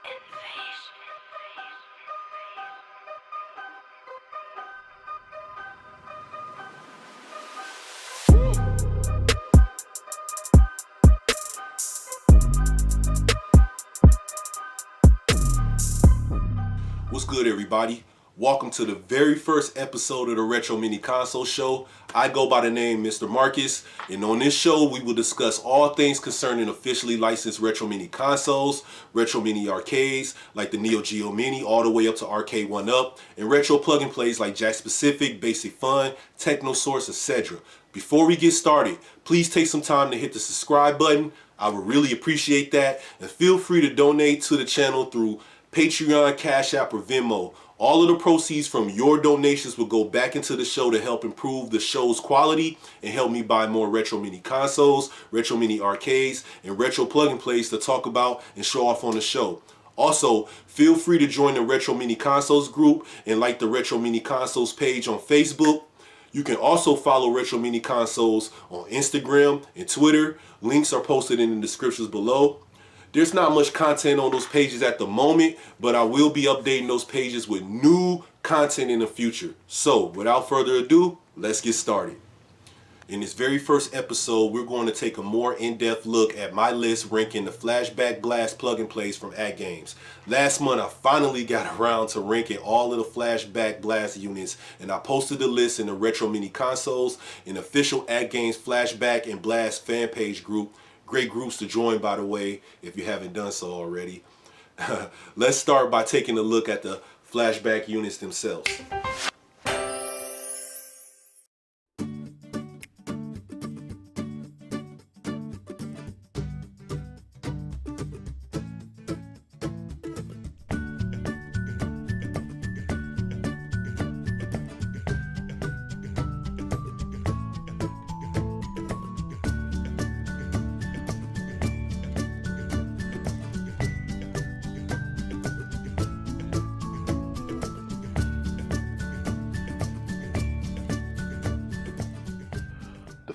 What's good, everybody? Welcome to the very first episode of the Retro Mini Console Show. I go by the name Mista Marcus, and on this show we will discuss all things concerning officially licensed Retro Mini consoles, Retro Mini arcades like the Neo Geo Mini all the way up to Arcade 1-Up, and retro plug and plays like Jack Specific, Basic Fun, Techno Source, etc. Before we get started, please take some time to hit the subscribe button. I would really appreciate that, and feel free to donate to the channel through Patreon, CASHAPP, or VENMO. All of the proceeds from your donations will go back into the show to help improve the show's quality and help me buy more Retro Mini consoles, Retro Mini arcades, and retro plug-and plays to talk about and show off on the show. Also, feel free to join the Retro Mini Consoles group and like the Retro Mini Consoles page on Facebook. You can also follow Retro Mini Consoles on Instagram and Twitter. Links are posted in the descriptions below. There's not much content on those pages at the moment, but I will be updating those pages with new content in the future. So, without further ado, let's get started. In this very first episode, we're going to take a more in-depth look at my list ranking the Flashback Blast plug-and plays from AtGames. Last month, I finally got around to ranking all of the Flashback Blast units, and I posted the list in the Retro Mini Consoles, an official AtGames Flashback and Blast fan page group. Great groups to join, by the way, if you haven't done so already. Let's start by taking a look at the flashback units themselves.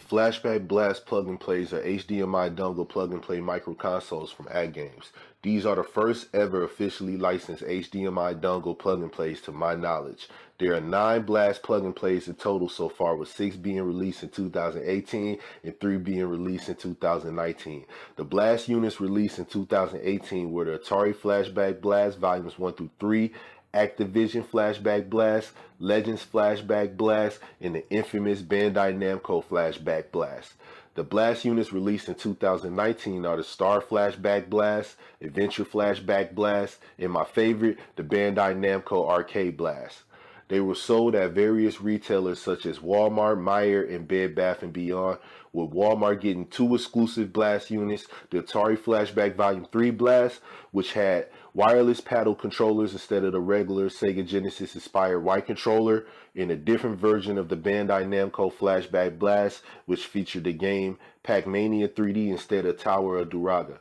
Flashback Blast plug-and plays are HDMI dongle plug-and-play micro consoles from AtGames. These are the first ever officially licensed HDMI dongle plug-and plays to my knowledge. There are 9 Blast plug-and plays in total so far, with 6 being released in 2018 and 3 being released in 2019. The Blast units released in 2018 were the Atari Flashback Blast Volumes 1 through 3, Activision Flashback Blast, Legends Flashback Blast, and the infamous Bandai Namco Flashback Blast. The Blast units released in 2019 are the Star Flashback Blast, Adventure Flashback Blast, and my favorite, the Bandai Namco Arcade Blast. They were sold at various retailers such as Walmart, Meijer, and Bed Bath & Beyond, with Walmart getting 2 exclusive Blast units, the Atari Flashback Volume 3 Blast, which had wireless paddle controllers instead of the regular Sega Genesis inspired white controller, and a different version of the Bandai Namco Flashback Blast, which featured the game Pac-Mania 3D instead of Tower of Duraga.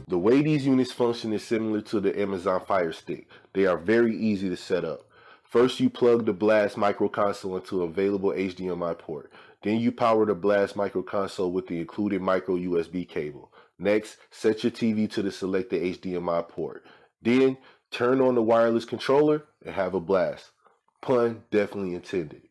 The way these units function is similar to the Amazon Fire Stick. They are very easy to set up. First, you plug the Blast micro console into an available HDMI port. Then you power the Blast micro console with the included micro USB cable. Next, set your TV to the selected HDMI port. Then, turn on the wireless controller and have a blast. Pun definitely intended.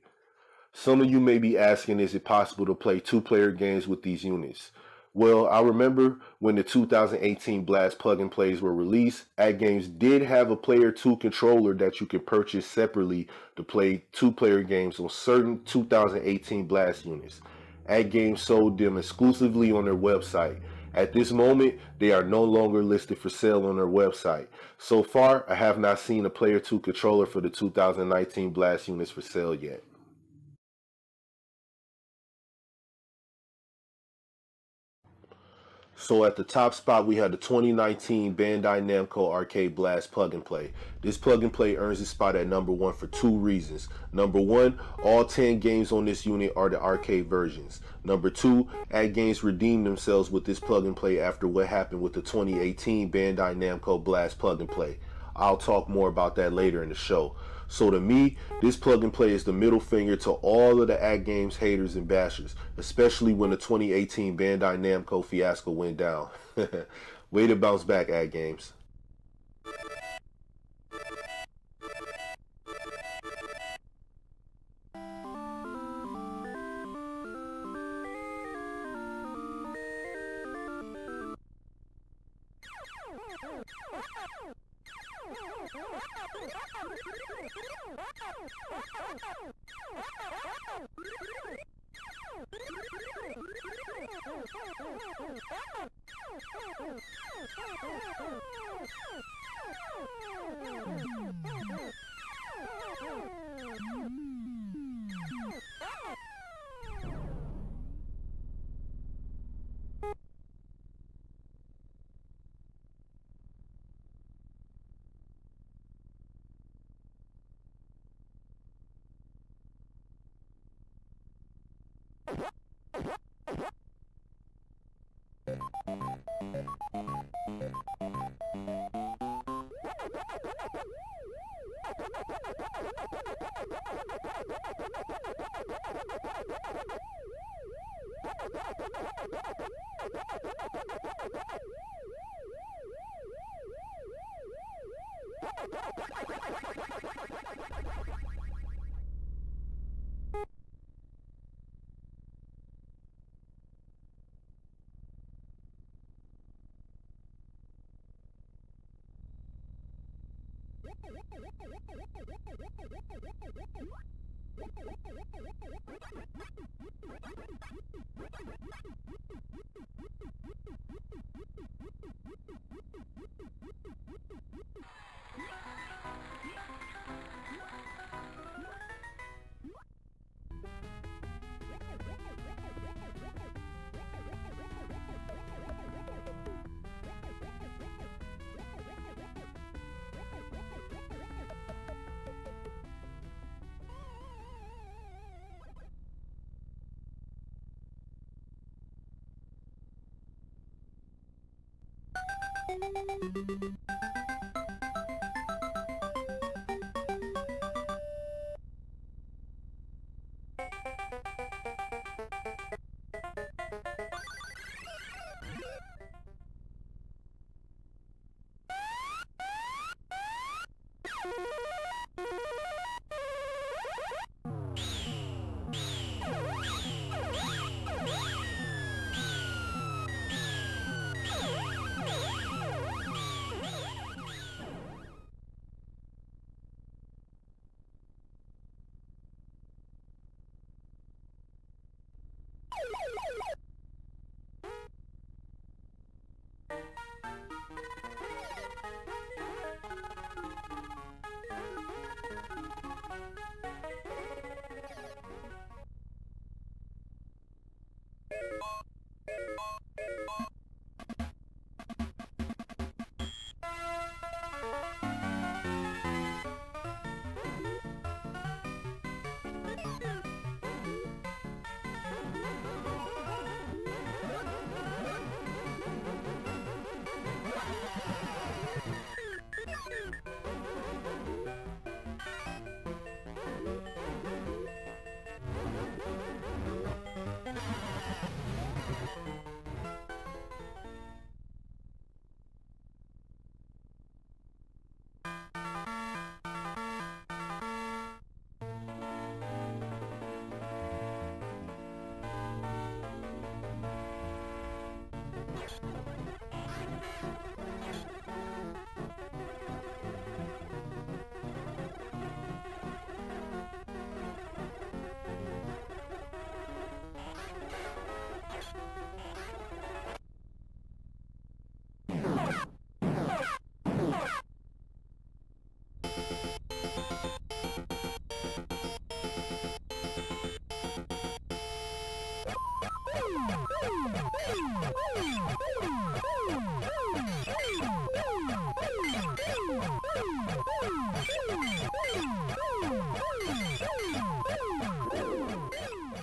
Some of you may be asking, is it possible to play 2-player games with these units? Well, I remember when the 2018 Blast plug-and plays were released, AtGames did have a Player 2 controller that you can purchase separately to play 2-player games on certain 2018 Blast units. AtGames sold them exclusively on their website. At this moment, they are no longer listed for sale on their website. So far, I have not seen a Player 2 controller for the 2019 Blast units for sale yet. So at the top spot, we had the 2019 Bandai Namco Arcade Blast Plug and Play. This plug and play earns its spot at number 1 for 2 reasons. Number 1, all 10 games on this unit are the arcade versions. Number 2, AtGames redeemed themselves with this plug and play after what happened with the 2018 Bandai Namco Blast Plug and Play. I'll talk more about that later in the show. So to me, this plug and play is the middle finger to all of the AtGames haters and bashers, especially when the 2018 Bandai Namco fiasco went down. Way to bounce back, AtGames.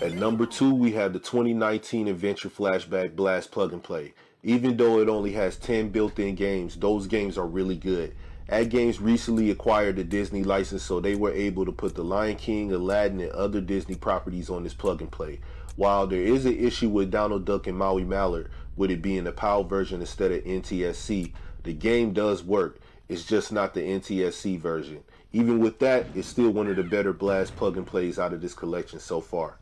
At number 2, we have the 2019 Adventure Flashback Blast plug and play. Even though it only has 10 built-in games, those games are really good. AtGames recently acquired the Disney license, so they were able to put The Lion King, Aladdin, and other Disney properties on this plug and play. While there is an issue with Donald Duck and Maui Mallard, with it being the PAL version instead of NTSC, the game does work. It's just not the NTSC version. Even with that, it's still one of the better Blast plug and plays out of this collection so far.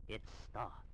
It starts.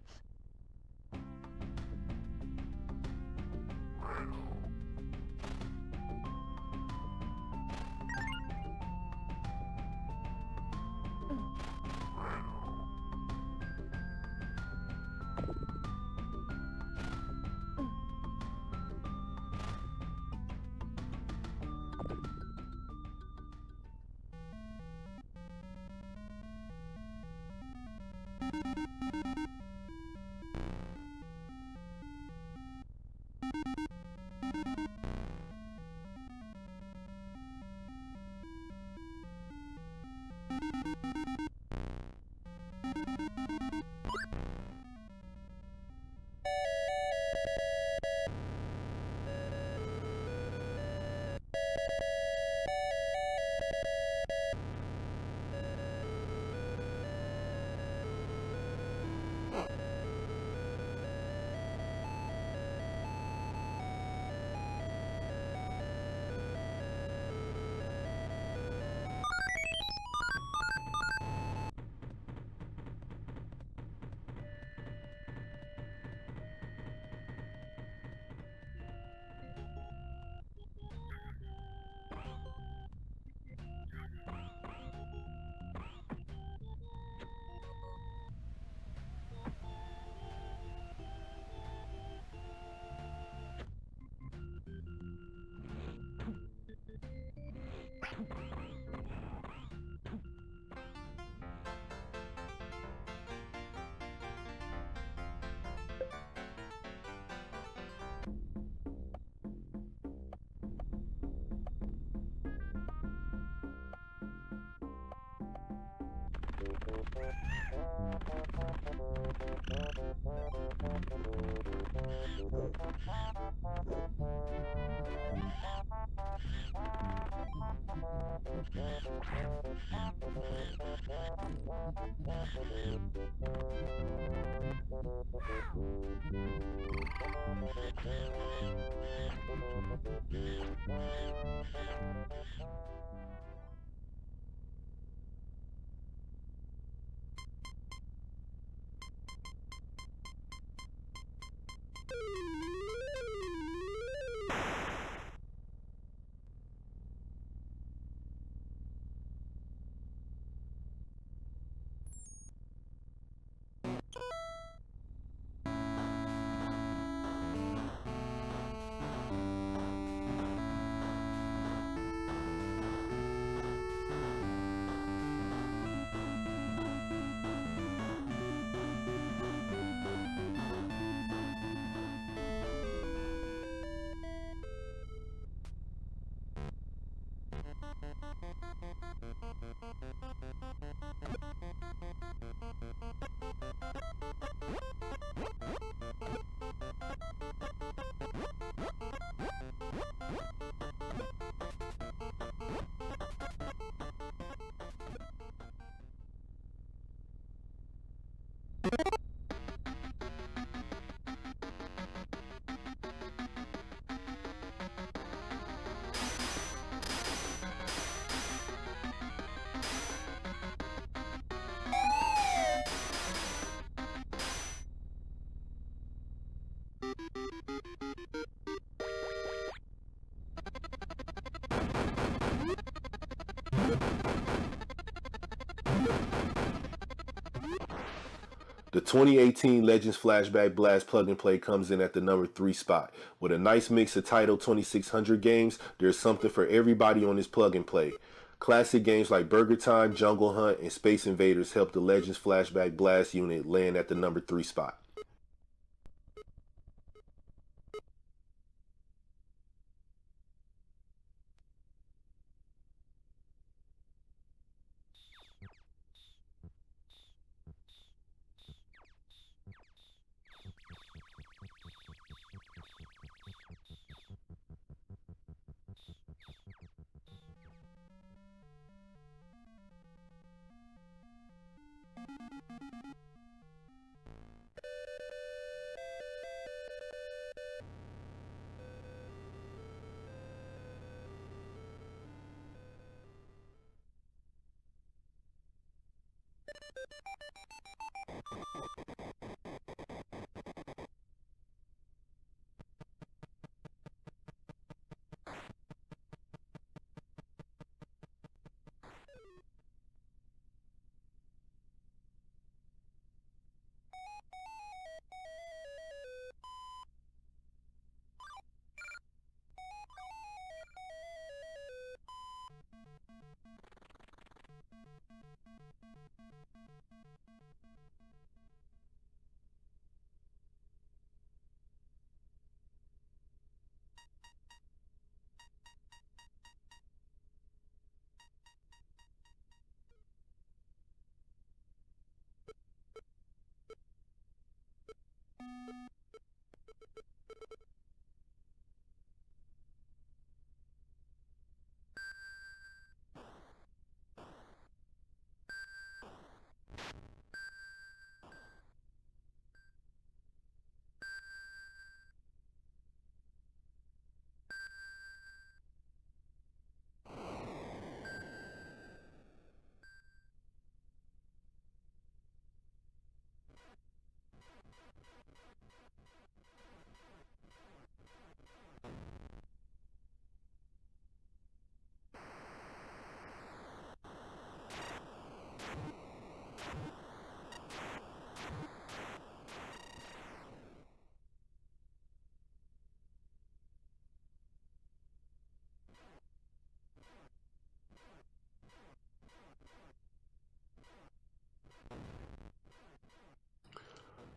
The 2018 Legends Flashback Blast plug and play comes in at the number 3 spot. With a nice mix of title 2600 games, there's something for everybody on this plug and play. Classic games like Burger Time, Jungle Hunt, and Space Invaders help the Legends Flashback Blast unit land at the number 3 spot.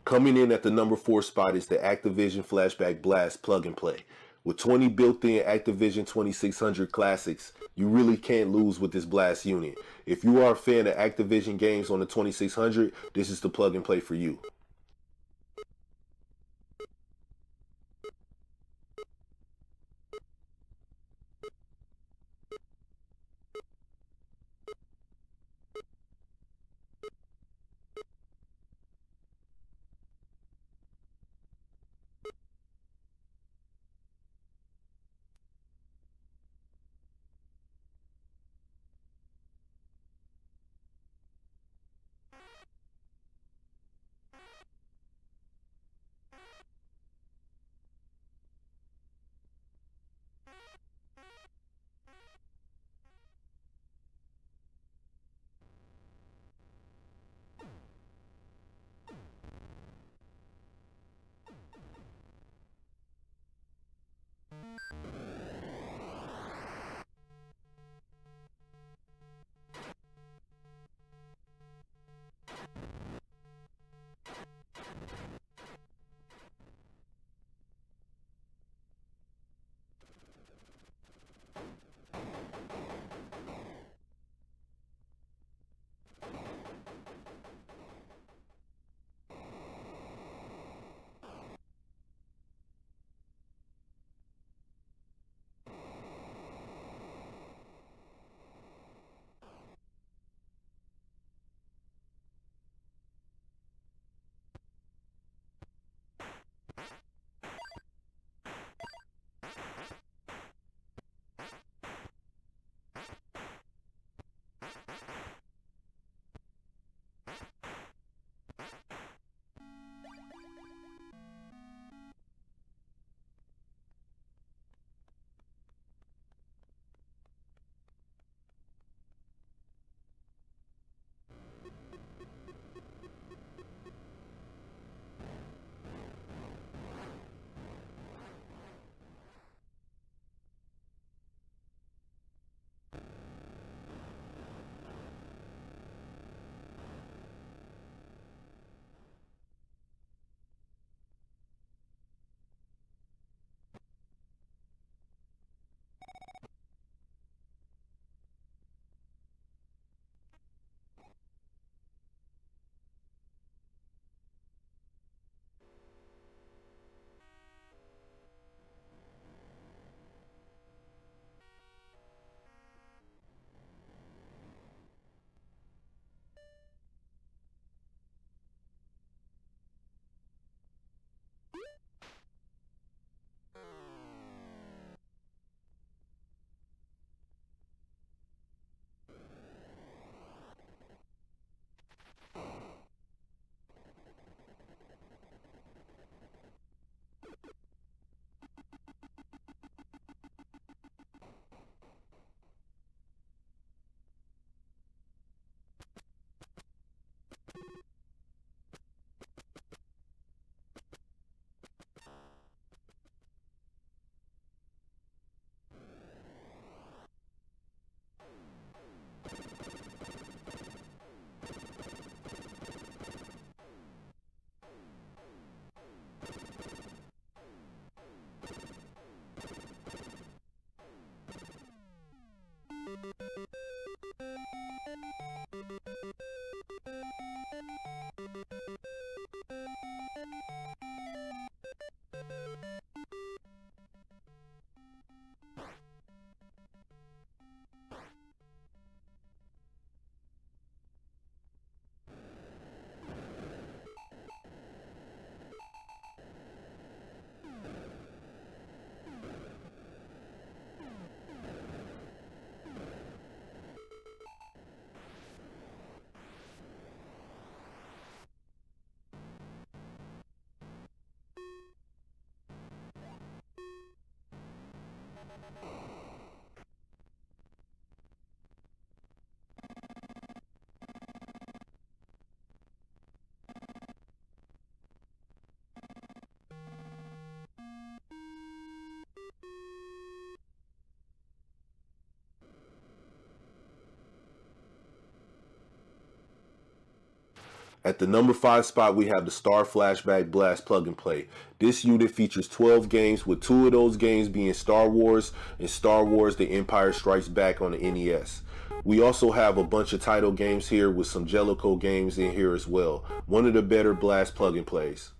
Coming in at the number 4 spot is the Activision Flashback Blast plug and play. With 20 built-in Activision 2600 classics, you really can't lose with this Blast unit. If you are a fan of Activision games on the 2600, this is the plug and play for you. At the number 5 spot, we have the Star Flashback Blast plug and play. This unit features 12 games, with 2 of those games being Star Wars and Star Wars The Empire Strikes Back on the NES. We also have a bunch of title games here with some Jellicoe games in here as well. One of the better Blast plug and plays.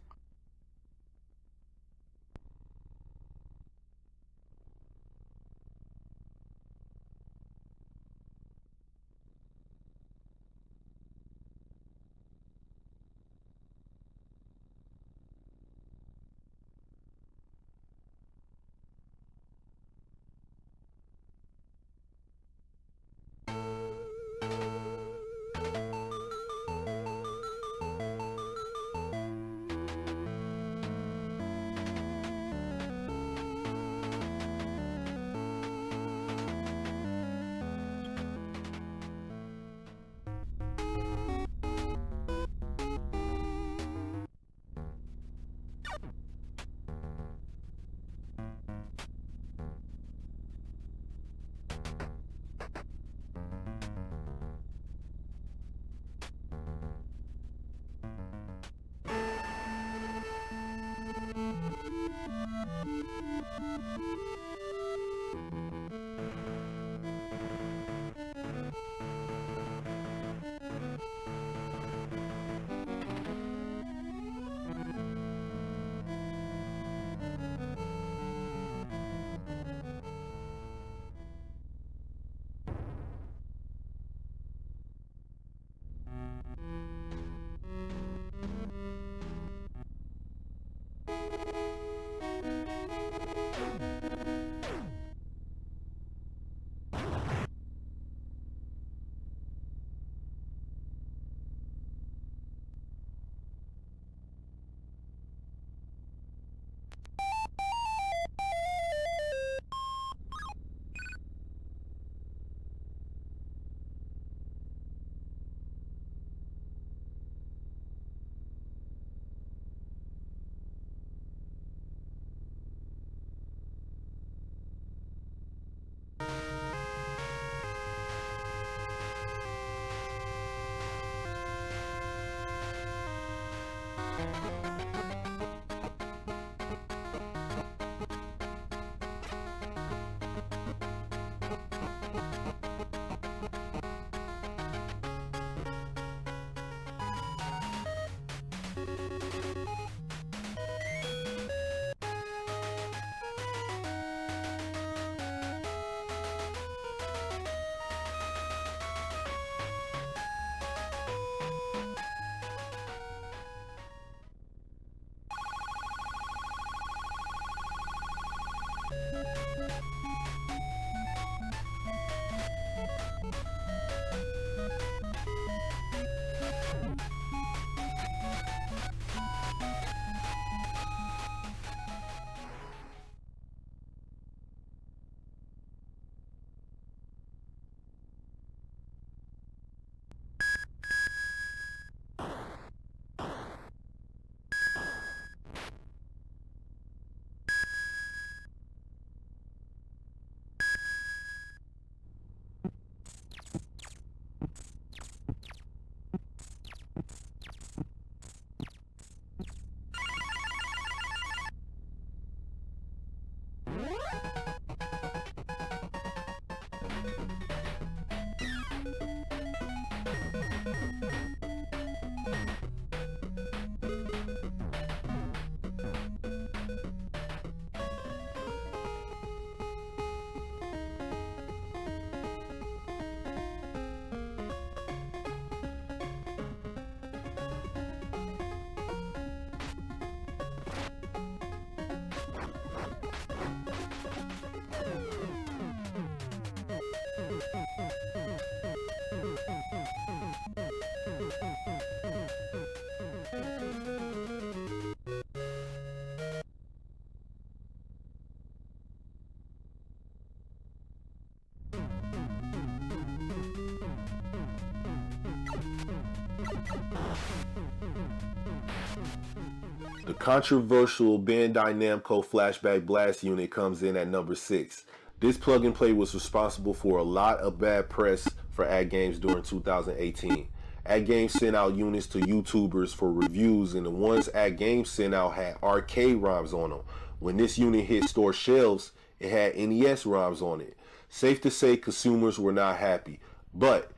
The controversial Bandai Namco Flashback Blast unit comes in at number 6. This plug and play was responsible for a lot of bad press for AtGames during 2018. AtGames sent out units to YouTubers for reviews, and the ones AtGames sent out had arcade ROMs on them. When this unit hit store shelves, it had NES ROMs on it. Safe to say consumers were not happy. But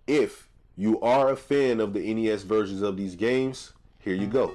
if you are a fan of the NES versions of these games, here you go.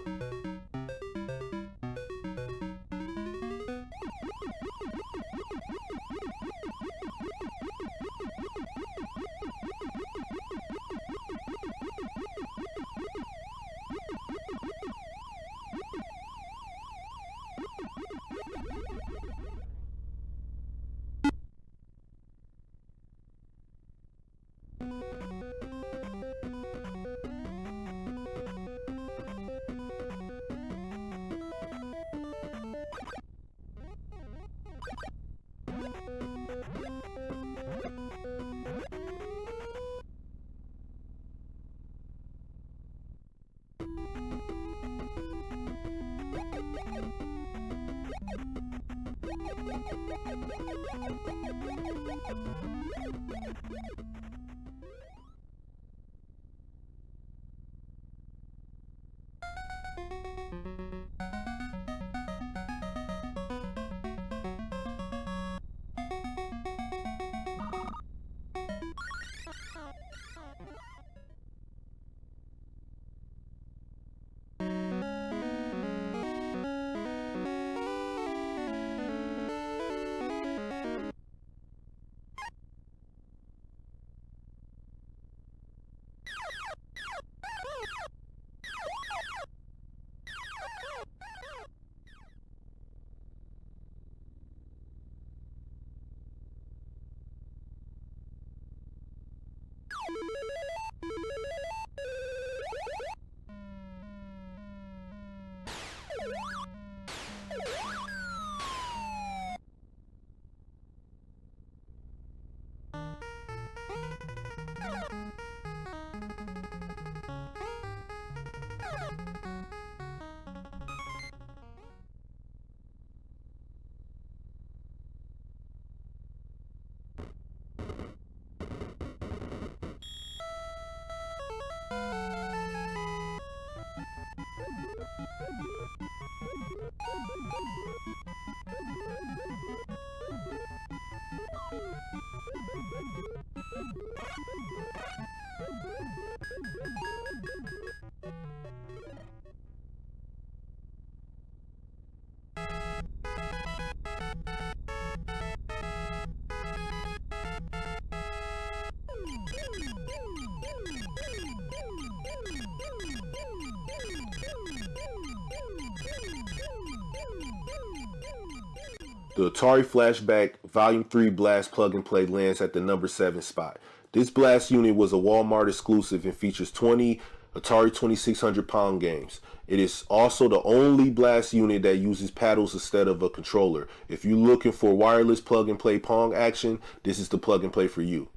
The Atari Flashback Volume 3 Blast Plug and Play lands at the number 7 spot. This Blast unit was a Walmart exclusive and features 20 Atari 2600 Pong games. It is also the only Blast unit that uses paddles instead of a controller. If you're looking for wireless plug and play Pong action, this is the plug and play for you.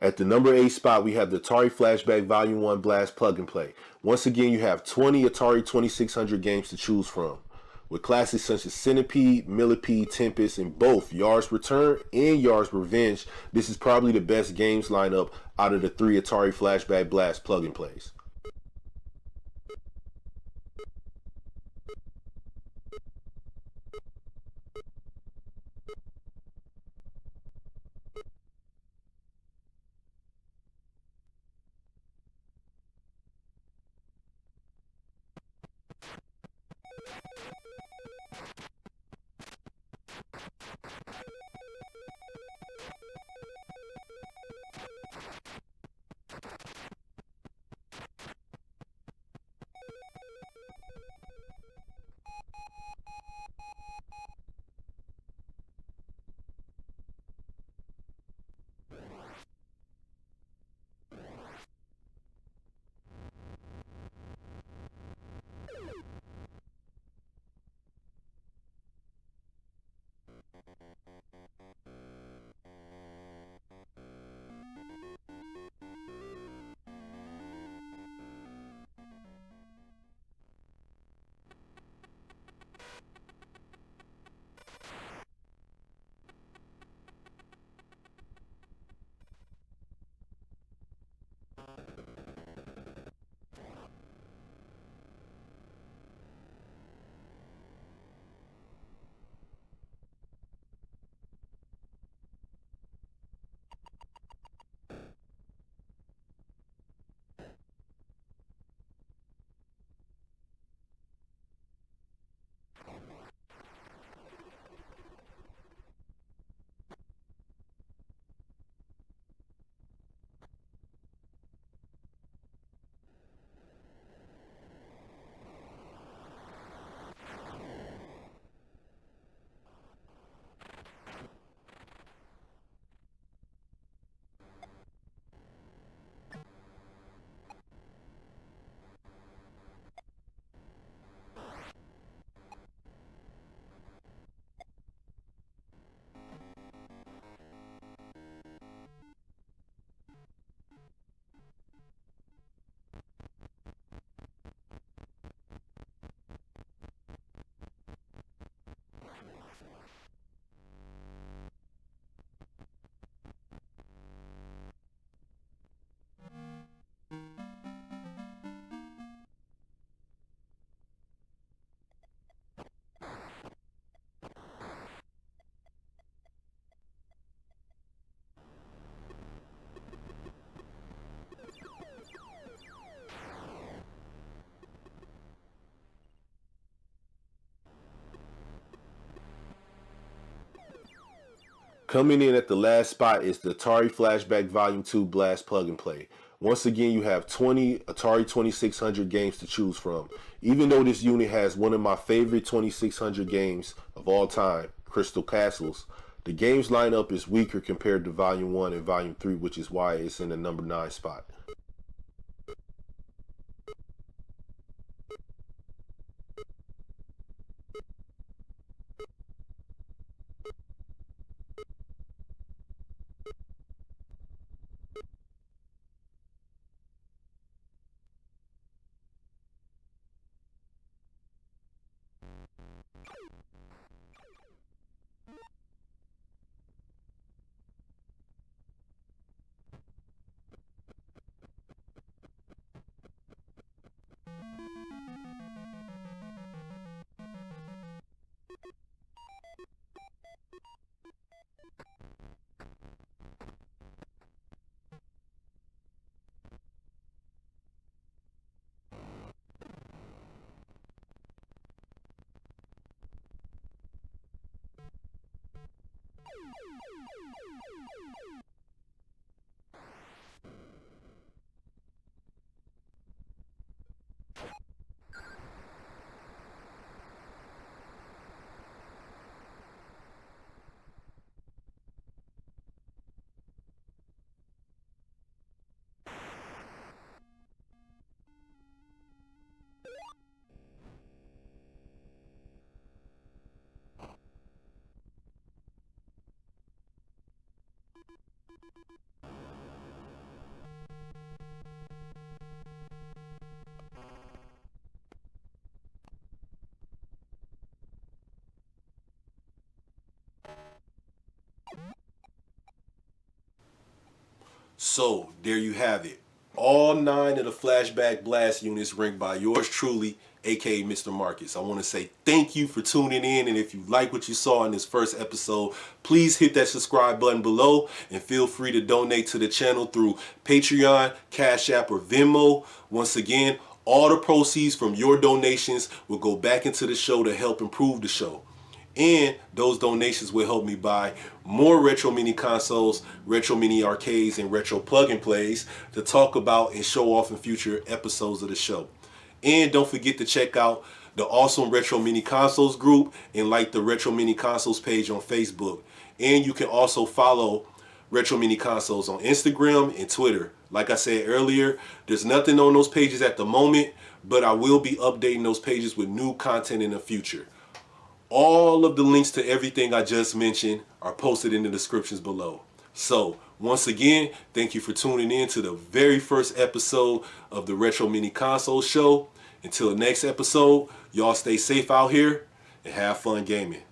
At the number 8 spot, we have the Atari Flashback Volume 1 Blast Plug and Play. Once again, you have 20 Atari 2600 games to choose from, with classics such as Centipede, Millipede, Tempest, and both Yard's Return and Yard's Revenge. This is probably the best games lineup out of the 3 Atari Flashback Blast Plug and Plays. Coming in at the last spot is the Atari Flashback Volume 2 Blast Plug and Play. Once again, you have 20 Atari 2600 games to choose from. Even though this unit has one of my favorite 2600 games of all time, Crystal Castles, the games lineup is weaker compared to Volume 1 and Volume 3, which is why it's in the number 9 spot. So there you have it. All 9 of the Flashback Blast units ranked by yours truly, aka Mr. Marcus. I want to say thank you for tuning in, and if you like what you saw in this first episode, please hit that subscribe button below and feel free to donate to the channel through Patreon, Cash App, or Venmo. Once again, all the proceeds from your donations will go back into the show to help improve the show. And those donations will help me buy more retro mini consoles, retro mini arcades, and retro plug-and plays to talk about and show off in future episodes of the show. And don't forget to check out the awesome Retro Mini Consoles group and like the Retro Mini Consoles page on Facebook. And you can also follow Retro Mini Consoles on Instagram and Twitter. Like I said earlier, there's nothing on those pages at the moment, but I will be updating those pages with new content in the future. All of the links to everything I just mentioned are posted in the descriptions below. So, once again, thank you for tuning in to the very first episode of the Retro Mini Console Show. Until the next episode, y'all stay safe out here and have fun gaming.